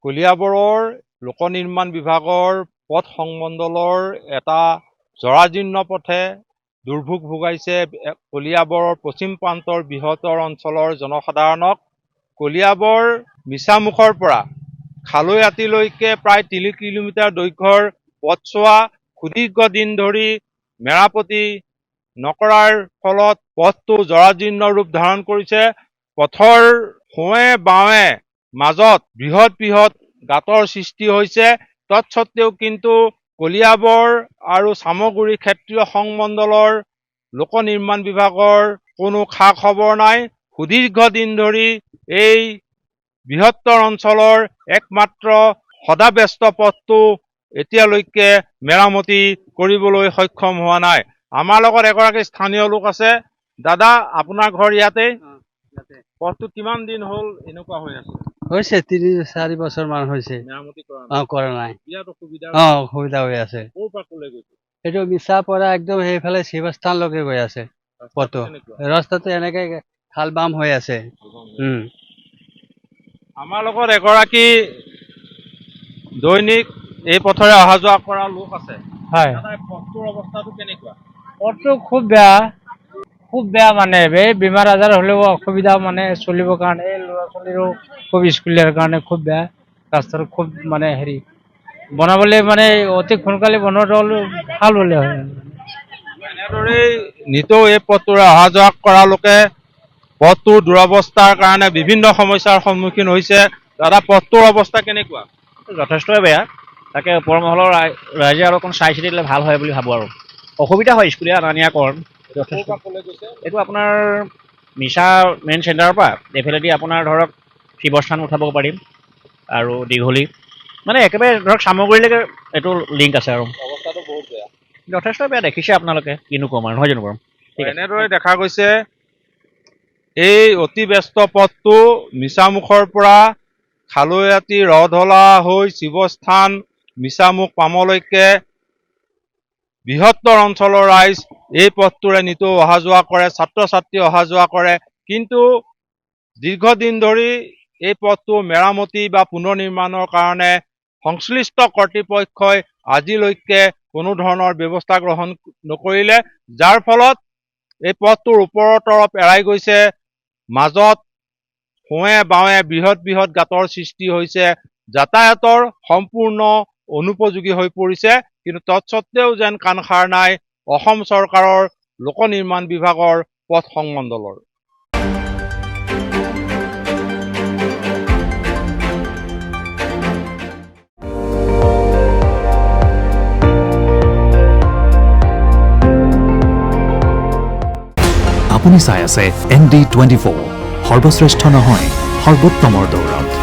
কলিয়াবৰৰ লোক নিৰ্মাণ বিভাগৰ পথ সংমণ্ডলৰ এটা জৰাজীৰ্ণ পথে দুৰ্ভোগ ভোগাইছে কলিয়াবৰৰ পশ্চিম প্ৰান্তৰ বৃহত্তৰ অঞ্চলৰ জনসাধাৰণক। কলিয়াবৰ মিছামুখৰ পৰা খালৈআতিলৈকে প্ৰায় ৩ কিলোমিটাৰ দৈৰ্ঘ্যৰ পথছোৱা সুদীৰ্ঘ দিন ধৰি মেৰামতি নকৰাৰ ফলত পথটো জৰাজীৰ্ণ ৰূপ ধাৰণ কৰিছে। পথৰ সোঁৱে বাৱে মাজত বৃহৎ বৃহৎ গাঁতৰ সৃষ্টি হৈছে। তৎসত্ত্বেও কিন্তু কলিয়াবৰ আৰু চামগুৰি ক্ষেত্ৰীয় সংমণ্ডলৰ লোক নিৰ্মাণ বিভাগৰ কোনো খা খবৰ নাই। সুদীৰ্ঘ দিন ধৰি এই বৃহত্তৰ অঞ্চলৰ একমাত্ৰ সদাব্যস্ত পথটো এতিয়ালৈকে মেৰামতি কৰিবলৈ সক্ষম হোৱা নাই। আমাৰ লগত এগৰাকী স্থানীয় লোক আছে। দাদা, আপোনাৰ ঘৰ ইয়াতে? পথটো কিমান দিন হ'ল এনেকুৱা হৈ আছে? হৈছে ৩-৪ বছৰ মান হৈছে। মেৰামতি কৰা নাই। বিৰাট অসুবিধা অসুবিধা হৈ আছে। ক'ৰ পৰা ক'লৈ গৈছে? এইটো মিছা পৰা একদম সেইফালে শিৱস্থানলৈকে গৈ আছে পথটো। ৰাস্তাটো এনেকে খাল বাম হৈ আছে। আমাৰ লগত এগৰাকী দৈনিক এই পথৰে অহা যোৱা কৰা লোক আছে। হয়, পথটোৰ অৱস্থাটো কেনেকুৱা? পথটো খুব বেয়া মানে এই বেমাৰ আজাৰ হ'লেও অসুবিধা মানে চলিবৰ কাৰণে, এই ল'ৰা ছোৱালীৰো খুব স্কুলীয়াৰ কাৰণে খুব বেয়া। ৰাস্তাটো খুব মানে বনাবলৈ মানে অতি সোনকালে বনোৱাটো ভাল হ'লে হয়। এনেদৰেই নিতৌ এই পথটোৰে অহা যোৱা কৰা লোকে পথটোৰ দুৰৱস্থাৰ কাৰণে বিভিন্ন সমস্যাৰ সন্মুখীন হৈছে। দাদা, পথটোৰ অৱস্থা কেনেকুৱা? যথেষ্টই বেয়া। তাকে ওপৰ মহলৰ ৰাইজে আৰু অকণ চাই চিতি দিলে ভাল হয় বুলি ভাবোঁ। আৰু অসুবিধা হয় স্কুলীয়া অনা নিয়া কৰণ। এইটো আপোনাৰ মিছা মেইন চেণ্টাৰৰ পৰা এইফালেদি আপোনাৰ ধৰক শিৱস্থান উঠাব পাৰিম আৰু দীঘলী মানে একেবাৰে ধৰক চামগুৰিলৈকে এইটো লিংক আছে। আৰু অৱস্থাটো বহুত বেয়া, যথেষ্ট বেয়া। দেখিছে আপোনালোকে, কিনো ক'ম আৰু নহয় জানো বাৰু? এনেদৰে দেখা গৈছে এই অতি ব্যস্ত পথটো মিছামুখৰ পৰা খালৈআতি ৰধলা হৈ শিৱস্থান মিছামুখ পামলৈকে বৃহত্তৰ অঞ্চলৰ ৰাইজ এই পথটোৰে নিতৌ অহা যোৱা কৰে, ছাত্ৰ ছাত্ৰী অহা যোৱা কৰে। কিন্তু দীৰ্ঘদিন ধৰি এই পথটো মেৰামতি বা পুনৰ নিৰ্মাণৰ কাৰণে সংশ্লিষ্ট কৰ্তৃপক্ষই আজিলৈকে কোনো ধৰণৰ ব্যৱস্থা গ্ৰহণ নকৰিলে, যাৰ ফলত এই পথটোৰ ওপৰৰ তৰফ এৰাই গৈছে। মাজত সোঁৱে বাৱে বৃহৎ বৃহৎ গাঁতৰ সৃষ্টি হৈছে। যাতায়াতৰ সম্পূৰ্ণ অনুপযোগী হৈ পৰিছে। কিন্তু তৎসত্ত্বেও যেন কাণসাৰ নাই অসম চৰকাৰৰ লোক নিৰ্মাণ বিভাগৰ পথ সংমণ্ডলৰ। আপুনি চাই আছে ND24, সৰ্বশ্ৰেষ্ঠ নহয় সৰ্বোত্তমৰ দৌৰত।